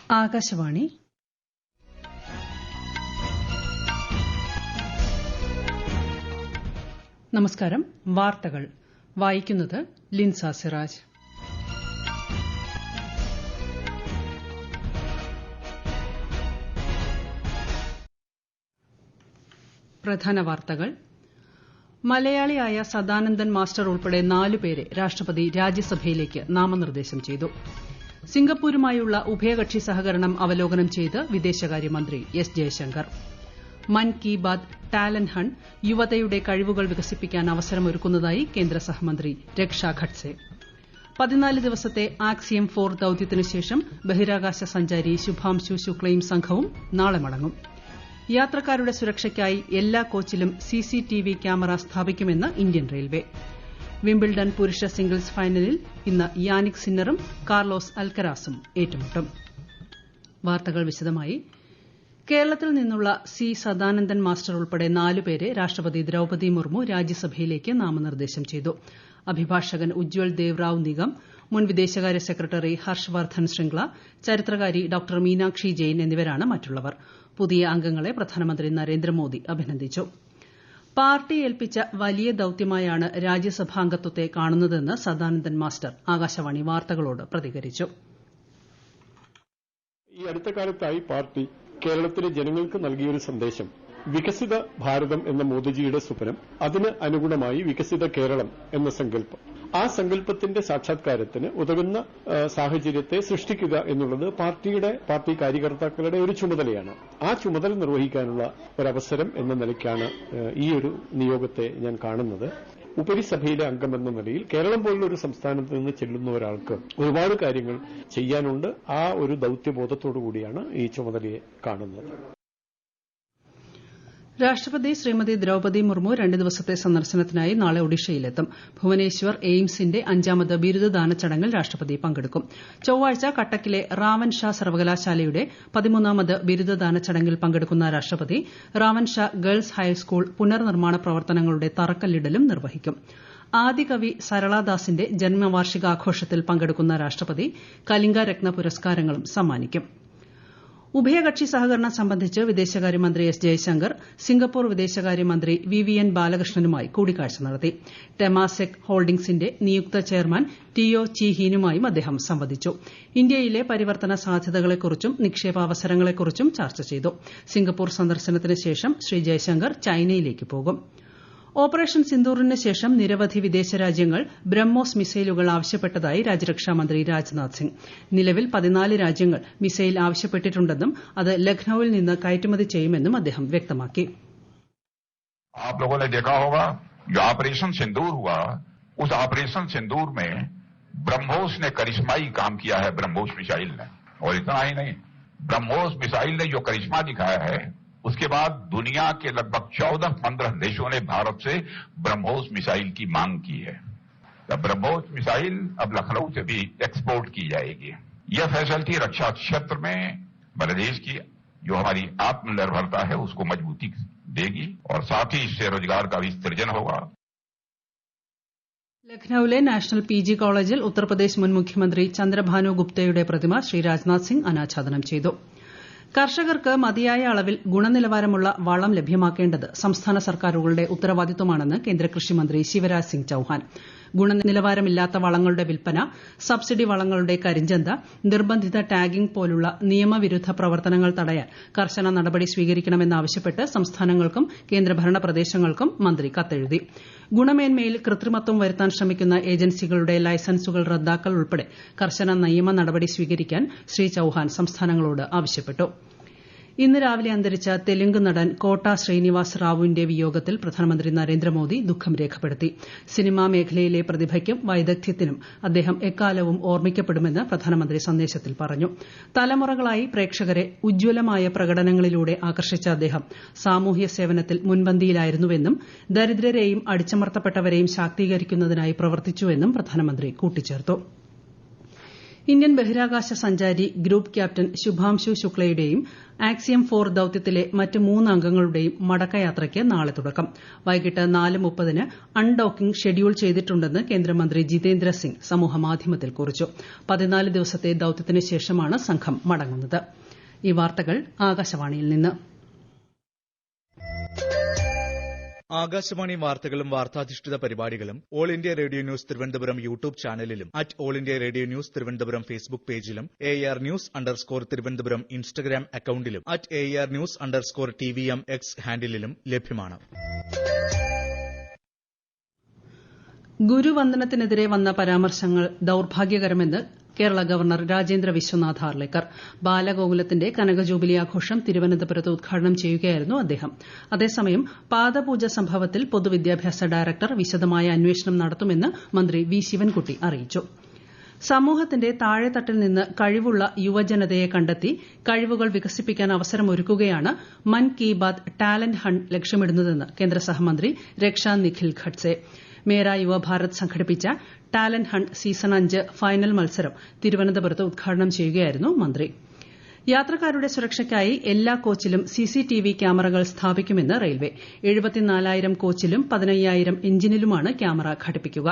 ആകാശവാണി. നമസ്കാരം. വാർത്തകൾ വായിക്കുന്നത് ലിൻസ സിറാജ്. പ്രധാന വാർത്തകൾ. മലയാളിയായ സദാനന്ദൻ മാസ്റ്റർ ഉൾപ്പെടെ 4 പേരെ രാഷ്ട്രപതി രാജ്യസഭയിലേക്ക് നാമനിർദ്ദേശം ചെയ്തു. സിംഗപ്പൂരുമായുള്ള ഉഭയകക്ഷി സഹകരണം അവലോകനം ചെയ്ത് വിദേശകാര്യമന്ത്രി എസ് ജയശങ്കർ. മൻ കി ബാത് ടാലന്റ് ഹണ്ട് യുവതയുടെ കഴിവുകൾ വികസിപ്പിക്കാൻ അവസരമൊരുക്കുന്നതായി കേന്ദ്ര സഹമന്ത്രി രക്ഷ ഖഡ്സെ. 14 ദിവസത്തെ ആക്സിയം 4 ദൌത്യത്തിനുശേഷം ബഹിരാകാശ സഞ്ചാരി ശുഭാംശു ശുക്ലയും സംഘവും നാളെ മടങ്ങും. യാത്രക്കാരുടെ സുരക്ഷയ്ക്കായി എല്ലാ കോച്ചിലും സിസിടിവി ക്യാമറ സ്ഥാപിക്കുമെന്ന് ഇന്ത്യൻ റെയിൽവേ. വിംബിൾഡൺ പുരുഷ സിംഗിൾസ് ഫൈനലിൽ ഇന്ന് യാനിക് സിന്നറും കാർലോസ് അൽക്കരാസും ഏറ്റുമുട്ടും. വാർത്തകൾ വിശദമായി. കേരളത്തിൽ നിന്നുള്ള സി സദാനന്ദൻ മാസ്റ്റർ ഉൾപ്പെടെ 4 പേരെ രാഷ്ട്രപതി ദ്രൌപദി മുർമു രാജ്യസഭയിലേക്ക് നാമനിർദ്ദേശം ചെയ്തു. അഭിഭാഷകൻ ഉജ്വൽ ദേവ്റാവ് നിഗം, മുൻ വിദേശകാര്യ സെക്രട്ടറി ഹർഷ് വർദ്ധൻ ശൃംഗ്ല, ചരിത്രകാരി ഡോക്ടർ മീനാക്ഷി ജെയിൻ എന്നിവരാണ് മറ്റുള്ളവർ. പുതിയ അംഗങ്ങളെ പ്രധാനമന്ത്രി നരേന്ദ്രമോദി അഭിനന്ദിച്ചു. പാർട്ടി ഏൽപ്പിച്ച വലിയ ദൌത്യമായാണ് രാജ്യസഭാംഗത്വത്തെ കാണുന്നതെന്ന് സദാനന്ദൻ മാസ്റ്റർ ആകാശവാണി വാർത്തകളോട് പ്രതികരിച്ചു. ഈ അടുത്ത കാലത്തായി പാർട്ടി കേരളത്തിലെ ജനങ്ങൾക്ക് നൽകിയൊരു സന്ദേശം വികസിത ഭാരതം എന്ന മോദിജിയുടെ സ്വപ്നം, അതിന് അനുഗുണമായി വികസിത കേരളം എന്ന സങ്കല്പം, ആ സങ്കല്പത്തിന്റെ സാക്ഷാത്കാരത്തിന് ഉതകുന്ന സാഹചര്യത്തെ സൃഷ്ടിക്കുക എന്നുള്ളത് പാർട്ടി കാര്യകർത്താക്കളുടെ ഒരു ചുമതലയാണ്. ആ ചുമതല നിർവഹിക്കാനുള്ള ഒരവസരം എന്ന നിലയ്ക്കാണ് ഈ ഒരു നിയോഗത്തെ ഞാൻ കാണുന്നത്. ഉപരിസഭയിലെ അംഗമെന്ന നിലയിൽ കേരളം പോലുള്ള ഒരു സംസ്ഥാനത്ത് നിന്ന് ചെല്ലുന്ന ഒരാൾക്ക് ഒരുപാട് കാര്യങ്ങൾ ചെയ്യാനുണ്ട്. ആ ഒരു ദൌത്യബോധത്തോടു കൂടിയാണ് ഈ ചുമതലയെ കാണുന്നത്. രാഷ്ട്രപതി ശ്രീമതി ദ്രൌപദി മുർമു 2 ദിവസത്തെ സന്ദർശനത്തിനായി നാളെ ഒഡീഷയിലെത്തും. ഭുവനേശ്വർ എയിംസിന്റെ 5ാമത് ബിരുദദാന ചടങ്ങിൽ രാഷ്ട്രപതി പങ്കെടുക്കും. ചൊവ്വാഴ്ച കട്ടക്കിലെ റാവൻ ഷാ സർവകലാശാലയുടെ 13ാമത് ബിരുദദാന ചടങ്ങിൽ പങ്കെടുക്കുന്ന രാഷ്ട്രപതി റാവൻ ഷാ ഗേൾസ് ഹൈസ്കൂൾ പുനർനിർമ്മാണ പ്രവർത്തനങ്ങളുടെ തറക്കല്ലിടലും നിർവഹിക്കും. ആദികവി സരളാദാസിന്റെ ജന്മവാർഷികാഘോഷത്തിൽ പങ്കെടുക്കുന്ന രാഷ്ട്രപതി കലിംഗ രത്ന പുരസ്കാരങ്ങളും സമ്മാനിക്കും. ഉഭയകക്ഷി സഹകരണം സംബന്ധിച്ച് വിദേശകാര്യമന്ത്രി എസ് ജയശങ്കർ സിംഗപ്പൂർ വിദേശകാര്യമന്ത്രി വിവിയൻ ബാലകൃഷ്ണനുമായി കൂടിക്കാഴ്ച നടത്തി. ടെമാസെക് ഹോൾഡിംഗ്സിന്റെ നിയുക്ത ചെയർമാൻ ടിഒ ചി ഹീനുമായും അദ്ദേഹം സംവദിച്ചു. ഇന്ത്യയിലെ പരിവർത്തന സാധ്യതകളെക്കുറിച്ചും നിക്ഷേപാവസരങ്ങളെക്കുറിച്ചും ചർച്ച ചെയ്തു. സിംഗപ്പൂർ സന്ദർശനത്തിന് ശേഷം ശ്രീ ജയശങ്കർ ചൈനയിലേക്ക് പോകും. ഓപ്പറേഷൻ സിന്ദൂറിന് ശേഷം നിരവധി വിദേശ രാജ്യങ്ങൾ ബ്രഹ്മോസ് മിസൈലുകൾ ആവശ്യപ്പെട്ടതായി രാജ്യരക്ഷാമന്ത്രി രാജ്നാഥ് സിംഗ്. നിലവിൽ 14 രാജ്യങ്ങൾ മിസൈൽ ആവശ്യപ്പെട്ടിട്ടുണ്ടെന്നും അത് ലഖ്നൌവിൽ നിന്ന് കയറ്റുമതി ചെയ്യുമെന്നും അദ്ദേഹം വ്യക്തമാക്കി. आप लोगों ने देखा होगा जो ऑपरेशन सिंदूर हुआ, उस ऑपरेशन सिंदूर में ब्रह्मोस ने करिश्माई काम किया है, ब्रह्मोस मिसाइल ने। और इतना ही नहीं, ब्रह्मोस मिसाइल ने जो करिश्मा दिखाया है, उसके बाद दुनिया के लगभग 14-15 देशों ने भारत से ब्रह्मोस मिसाइल की मांग की है. ब्रह्मोस मिसाइल अब लखनऊ से भी एक्सपोर्ट की जाएगी. यह फैसिलिटी रक्षा क्षेत्र में हमारे देश की जो हमारी आत्मनिर्भरता है उसको मजबूती देगी और साथ ही इससे रोजगार का भी सृजन होगा. ലഖ്നൌവിലെ നാഷണൽ പിജി കോളേജിൽ ഉത്തർപ്രദേശ് മുൻ മുഖ്യമന്ത്രി ചന്ദ്രഭാനു ഗുപ്തയുടെ പ്രതിമ ശ്രീ രാജ്നാഥ് സിംഗ് അനാച്ഛാദനം ചെയ്തു. കർഷകർക്ക് മതിയായ അളവിൽ ഗുണനിലവാരമുള്ള വളം ലഭ്യമാക്കേണ്ടത് സംസ്ഥാന സർക്കാരുകളുടെ ഉത്തരവാദിത്തമാണെന്ന് കേന്ദ്ര കൃഷിമന്ത്രി ശിവരാജ് സിംഗ് ചൌഹാൻ. ഗുണനിലവാരമില്ലാത്ത വളങ്ങളുടെ വിൽപ്പന, സബ്സിഡി വളങ്ങളുടെ കരിഞ്ചന്ത, നിർബന്ധിത ടാഗിംഗ് പോലുള്ള നിയമവിരുദ്ധ പ്രവർത്തനങ്ങൾ തടയാൻ കർശന നടപടി സ്വീകരിക്കണമെന്നാവശ്യപ്പെട്ട് സംസ്ഥാനങ്ങൾക്കും കേന്ദ്രഭരണ പ്രദേശങ്ങൾക്കും മന്ത്രി കത്തെഴുതി. ഗുണമേന്മയിൽ കൃത്രിമത്വം വരുത്താൻ ശ്രമിക്കുന്ന ഏജൻസികളുടെ ലൈസൻസുകൾ റദ്ദാക്കൽ ഉൾപ്പെടെ കർശന നിയമ നടപടി സ്വീകരിക്കാൻ ശ്രീ ചൌഹാൻ സംസ്ഥാനങ്ങളോട് ആവശ്യപ്പെട്ടു. ഇന്ന് രാവിലെ അന്തരിച്ച തെലുങ്ക് നടൻ കോട്ട ശ്രീനിവാസ് റാവുവിന്റെ വിയോഗത്തിൽ പ്രധാനമന്ത്രി നരേന്ദ്രമോദി ദുഃഖം രേഖപ്പെടുത്തി. സിനിമാ മേഖലയിലെ പ്രതിഭയ്ക്കും വൈദഗ്ധ്യത്തിനും അദ്ദേഹം എക്കാലവും ഓർമ്മിക്കപ്പെടുമെന്ന് പ്രധാനമന്ത്രി സന്ദേശത്തിൽ പറഞ്ഞു. തലമുറകളായി പ്രേക്ഷകരെ ഉജ്ജ്വലമായ പ്രകടനങ്ങളിലൂടെ ആകർഷിച്ച അദ്ദേഹം സാമൂഹ്യ സേവനത്തിൽ മുൻപന്തിയിലായിരുന്നുവെന്നും ദരിദ്രരെയും അടിച്ചമർത്തപ്പെട്ടവരെയും ശാക്തീകരിക്കുന്നതിനായി പ്രവർത്തിച്ചുവെന്നും പ്രധാനമന്ത്രി കൂട്ടിച്ചേർത്തു. ഇന്ത്യൻ ബഹിരാകാശ സഞ്ചാരി ഗ്രൂപ്പ് ക്യാപ്റ്റൻ ശുഭാംശു ശുക്ലയുടെയും ആക്സിയം 4 ദൌത്യത്തിലെ മറ്റ് 3 അംഗങ്ങളുടെയും മടക്കയാത്രയ്ക്ക് നാളെ തുടക്കം. വൈകിട്ട് 4:30 അൺഡോക്കിംഗ് ഷെഡ്യൂൾ ചെയ്തിട്ടുണ്ടെന്ന് കേന്ദ്രമന്ത്രി ജിതേന്ദ്ര സിംഗ് സമൂഹമാധ്യമത്തിൽ കുറിച്ചു. 14 ദിവസത്തെ ദൌത്യത്തിന് ശേഷമാണ് സംഘം മടങ്ങുന്നത്. ഈ വാർത്തകൾ ആകാശവാണിയിൽ നിന്ന്. ആകാശവാണി വാർത്തകളും വാർത്താധിഷ്ഠിത പരിപാടികളും all India radio news Thiruvananthapuram YouTube ചാനലിലും all India radio news Thiruvananthapuram Facebook പേജിലും AR News_ തിരുവനന്തപുരം ഇൻസ്റ്റഗ്രാം അക്കൌണ്ടിലും AR News_TVM X ഹാൻഡിലും ലഭ്യമാണ്. ഗുരുവന്ദനത്തിനെതിരെ വന്ന പരാമർശങ്ങൾ ദൌർഭാഗ്യകരമെന്ന് കേരള ഗവർണർ രാജേന്ദ്ര വിശ്വനാഥ് ഹാർലേക്കർ. ബാലഗോകുലത്തിന്റെ കനകജൂബിലി ആഘോഷം തിരുവനന്തപുരത്ത് ഉദ്ഘാടനം ചെയ്യുകയായിരുന്നു അദ്ദേഹം. അതേസമയം പാദപൂജ സംഭവത്തിൽ പൊതുവിദ്യാഭ്യാസ ഡയറക്ടർ വിശദമായ അന്വേഷണം നടത്തുമെന്ന് മന്ത്രി വി ശിവൻകുട്ടി അറിയിച്ചു. സമൂഹത്തിന്റെ താഴെത്തട്ടിൽ നിന്ന് കഴിവുള്ള യുവജനതയെ കണ്ടെത്തി കഴിവുകൾ വികസിപ്പിക്കാൻ അവസരമൊരുക്കുകയാണ് മൻ കി ബാത് ടാലന്റ് ഹണ്ട് ലക്ഷ്യമിടുന്നതെന്ന് കേന്ദ്ര സഹമന്ത്രി രക്ഷാ നിഖിൽ ഖഡ്സെ. മേരാ യുവഭാരത് സംഘടിപ്പിച്ച ടാലന്റ് ഹണ്ട് സീസൺ 5 ഫൈനൽ മത്സരം തിരുവനന്തപുരത്ത് ഉദ്ഘാടനം ചെയ്യുകയായിരുന്നു മന്ത്രി. യാത്രക്കാരുടെ സുരക്ഷയ്ക്കായി എല്ലാ കോച്ചിലും CCTV ക്യാമറകൾ സ്ഥാപിക്കുമെന്ന് റെയിൽവേ. 74,000 കോച്ചിലും 15,000 എഞ്ചിനിലുമാണ് ക്യാമറ ഘടിപ്പിക്കുക.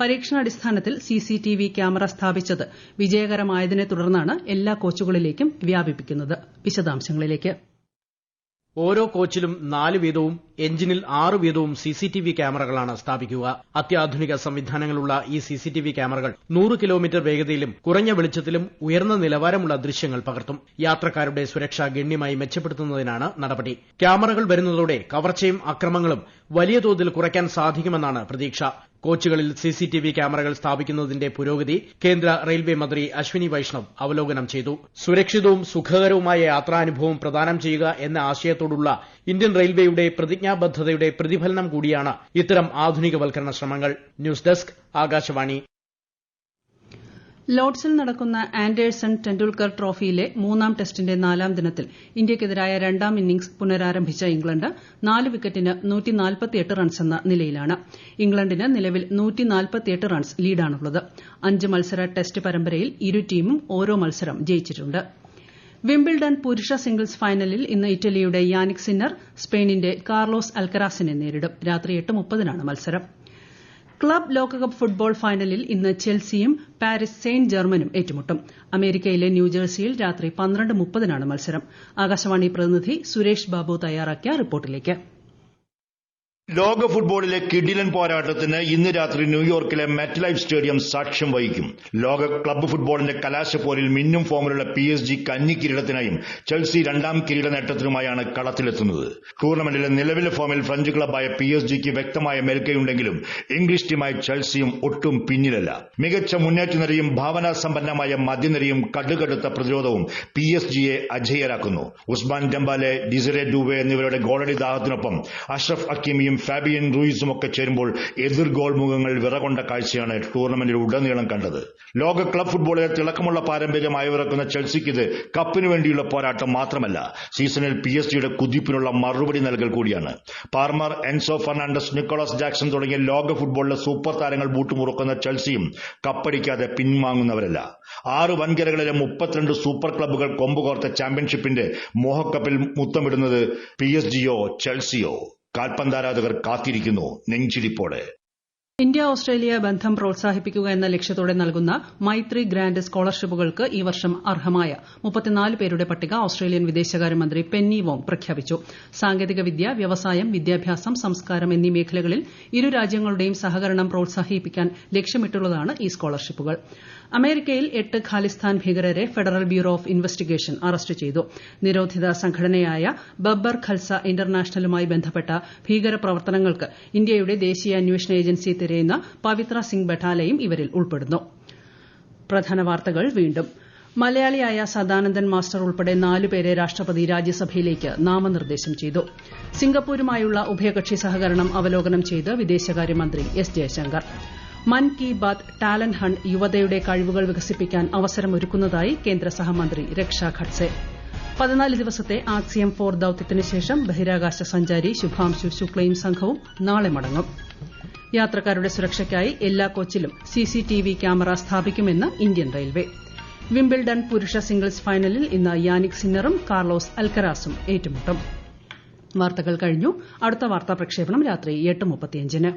പരീക്ഷണാടിസ്ഥാനത്തിൽ CCTV ക്യാമറ സ്ഥാപിച്ചത് വിജയകരമായതിനെ തുടർന്നാണ് എല്ലാ കോച്ചുകളിലേക്കും വ്യാപിപ്പിക്കുന്നത്. വിശദാംശങ്ങളിലേക്ക്. ഓരോ കോച്ചിലും 4 വീതവും എഞ്ചിനിൽ 6 വീതവും CCTV ക്യാമറകളാണ് സ്ഥാപിക്കുക. അത്യാധുനിക സംവിധാനങ്ങളുള്ള ഈ CCTV ക്യാമറകൾ 100 കിലോമീറ്റർ വേഗതയിലും കുറഞ്ഞ വെളിച്ചത്തിലും ഉയർന്ന നിലവാരമുള്ള ദൃശ്യങ്ങൾ പകർത്തും. യാത്രക്കാരുടെ സുരക്ഷ ഗണ്യമായി മെച്ചപ്പെടുത്തുന്നതിനാണ് നടപടി. ക്യാമറകൾ വരുന്നതോടെ കവർച്ചയും അക്രമങ്ങളും വലിയ തോതിൽ കുറയ്ക്കാൻ സാധിക്കുമെന്നാണ് പ്രതീക്ഷ. കോച്ചുകളിൽ CCTV ക്യാമറകൾ സ്ഥാപിക്കുന്നതിന്റെ പുരോഗതി കേന്ദ്ര റെയിൽവേ മന്ത്രി അശ്വിനി വൈഷ്ണവ് അവലോകനം ചെയ്തു. സുരക്ഷിതവും സുഖകരവുമായ യാത്രാനുഭവം പ്രദാനം ചെയ്യുക എന്ന ആശയത്തോടുള്ള ഇന്ത്യൻ റെയിൽവേയുടെ പ്രതിജ്ഞാബദ്ധതയുടെ പ്രതിഫലനം കൂടിയാണ് ഇത്തരം ആധുനികവൽക്കരണ ശ്രമങ്ങൾ. News desk Akashvani. ലോർഡ്സിൽ നടക്കുന്ന ആൻഡേഴ്സൺ ടെൻഡുൽക്കർ ട്രോഫിയിലെ 3ാം ടെസ്റ്റിന്റെ 4ാം ദിനത്തിൽ ഇന്ത്യയ്ക്കെതിരായ 2ാം ഇന്നിംഗ്സ് പുനരാരംഭിച്ച ഇംഗ്ലണ്ട് 4 വിക്കറ്റിന് 148 റൺസെന്ന നിലയിലാണ്. ഇംഗ്ലണ്ടിന് നിലവിൽ 148 റൺസ് ലീഡാണുള്ളത്. 5 മത്സര ടെസ്റ്റ് പരമ്പരയിൽ ഇരു ടീമും ഓരോ മത്സരം ജയിച്ചിട്ടുണ്ട്. വിംബിൾഡൺ പുരുഷ സിംഗിൾസ് ഫൈനലിൽ ഇന്ന് ഇറ്റലിയുടെ യാനിക് സിന്നർ സ്പെയിനിന്റെ കാർലോസ് അൽക്കറാസിനെ നേരിടും. രാത്രി 8:30 മത്സരം. ക്ലബ് ലോകകപ്പ് ഫുട്ബോൾ ഫൈനലിൽ ഇന്ന് ചെൽസിയും പാരീസ് സെയിന്റ് ജർമനും ഏറ്റുമുട്ടും. അമേരിക്കയിലെ ന്യൂജേഴ്സിയിൽ രാത്രി 12:30 മത്സരം. ആകാശവാണി പ്രതിനിധി സുരേഷ് ബാബു തയ്യാറാക്കിയ റിപ്പോർട്ടിലേക്ക്. ലോക ഫുട്ബോളിലെ കിടിലൻ പോരാട്ടത്തിന് ഇന്ന് രാത്രി ന്യൂയോർക്കിലെ മെറ്റ്ലൈഫ് സ്റ്റേഡിയം സാക്ഷ്യം വഹിക്കും. ലോക ക്ലബ്ബ് ഫുട്ബോളിന്റെ കലാശപ്പോരിൽ മിന്നും ഫോമിലുള്ള PSG കന്നി കിരീടത്തിനായും ചെൽസി 2ാം കിരീട നേട്ടത്തിനുമായാണ് കളത്തിലെത്തുന്നത്. ടൂർണമെന്റിലെ നിലവിലെ ഫോമിൽ ഫ്രഞ്ച് ക്ലബ്ബായ PSGക്ക് വ്യക്തമായ മേൽക്കൈയുണ്ടെങ്കിലും ഇംഗ്ലീഷ് ടീമായ ചെൽസിയും ഒട്ടും പിന്നിലല്ല. മികച്ച മുന്നേറ്റനിരയും ഭാവനാസമ്പന്നമായ മധ്യനിരയും കടുകടുത്ത പ്രതിരോധവും PSG-യെ അജയ്യരാക്കുന്നു. ഉസ്മാൻ ഡെംബാലെ, ഡിസറെ ഡൂവെ എന്നിവരുടെ ഗോളടി ദാഹത്തിനൊപ്പം അഷ്റഫ് ഹക്കീമിയും ഫാബിയൻ റൂയിസും ഒക്കെ ചേരുമ്പോൾ എതിർ ഗോൾ മുഖങ്ങൾ വിറകൊണ്ട കാഴ്ചയാണ് ടൂർണമെന്റിൽ ഉടനീളം കണ്ടത്. ലോക ക്ലബ് ഫുട്ബോളിലെ തിളക്കമുള്ള പാരമ്പര്യം അയവിറക്കുന്ന ചെൽസിക്ക് ഇത് കപ്പിനു വേണ്ടിയുള്ള പോരാട്ടം മാത്രമല്ല, സീസണിൽ PSG-യുടെ കുതിപ്പിനുള്ള മറുപടി നൽകൽ കൂടിയാണ്. Palmer, Enzo Fernandez, Nicolas Jackson തുടങ്ങിയ ലോക ഫുട്ബോളിലെ സൂപ്പർ താരങ്ങൾ ബൂട്ടുമുറുക്കുന്ന ചെൽസിയും കപ്പടിക്കാതെ പിൻവാങ്ങുന്നവരല്ല. 6 വൻകരകളിലെ 32 സൂപ്പർ ക്ലബ്ബുകൾ കൊമ്പുകോർത്ത ചാമ്പ്യൻഷിപ്പിന്റെ മോഹക്കപ്പിൽ മുത്തമിടുന്നത് PSG-യോ ചെൽസിയോ? കാൽപന്താരാധകർ കാത്തിരിക്കുന്നു നെഞ്ചിടിപ്പോടെ. ഇന്ത്യ ഓസ്ട്രേലിയ ബന്ധം പ്രോത്സാഹിപ്പിക്കുക എന്ന ലക്ഷ്യത്തോടെ നൽകുന്ന മൈത്രി ഗ്രാന്റ് സ്കോളർഷിപ്പുകൾക്ക് ഈ വർഷം അർഹമായ 34 പേരുടെ പട്ടിക ഓസ്ട്രേലിയൻ വിദേശകാര്യമന്ത്രി പെന്നി വോങ് പ്രഖ്യാപിച്ചു. സാങ്കേതികവിദ്യ, വ്യവസായം, വിദ്യാഭ്യാസം, സംസ്കാരം എന്നീ മേഖലകളിൽ ഇരു രാജ്യങ്ങളുടെയും സഹകരണം പ്രോത്സാഹിപ്പിക്കാൻ ലക്ഷ്യമിട്ടുള്ളതാണ് ഈ സ്കോളർഷിപ്പുകൾ. അമേരിക്കയിൽ 8 ഖാലിസ്ഥാൻ ഭീകരരെ federal bureau of investigation arrest ചെയ്തു. നിരോധിത സംഘടനയായ ബബ്ബർ ഖൽസ ഇന്റർനാഷണലുമായി ബന്ധപ്പെട്ട ഭീകരപ്രവർത്തനങ്ങൾക്ക് ഇന്ത്യയുടെ ദേശീയ അന്വേഷണ ഏജൻസി തിരയുന്ന പവിത്ര സിംഗ് ബറ്റാലയും ഇവരിൽ ഉൾപ്പെടുന്നു. പ്രധാന വാർത്തകൾ വീണ്ടും. മലയാളിയായ സദാനന്ദൻ മാസ്റ്റർ ഉൾപ്പെടെ 4 പേരെ രാഷ്ട്രപതി രാജ്യസഭയിലേക്ക് നാമനിർദ്ദേശം ചെയ്തു. സിംഗപ്പൂരുമായുള്ള ഉഭയകക്ഷി സഹകരണം അവലോകനം ചെയ്ത് വിദേശകാര്യമന്ത്രി S ജയശങ്കർ. മൻ കി ബാത് ടാലന്റ് ഹണ്ട് യുവതയുടെ കഴിവുകൾ വികസിപ്പിക്കാൻ അവസരമൊരുക്കുന്നതായി കേന്ദ്ര സഹമന്ത്രി രക്ഷാ ഖഡ്സെ. 14 ദിവസത്തെ ആക്സിയം 4 ദൌത്യത്തിന് ശേഷം ബഹിരാകാശ സഞ്ചാരി ശുഭാംശു ശുക്ലയും സംഘവും നാളെ മടങ്ങും. യാത്രക്കാരുടെ സുരക്ഷയ്ക്കായി എല്ലാ കോച്ചിലും CCTV ക്യാമറ സ്ഥാപിക്കുമെന്ന് ഇന്ത്യൻ റെയിൽവേ. വിംബിൾഡൺ പുരുഷ സിംഗിൾസ് ഫൈനലിൽ ഇന്ന് യാനിക് സിന്നറും കാർലോസ് അൽക്കരാസും ഏറ്റുമുട്ടും. വാർത്തകൾ കഴിഞ്ഞു. അടുത്ത വാർത്താ പ്രക്ഷേപണം രാത്രി 8:35.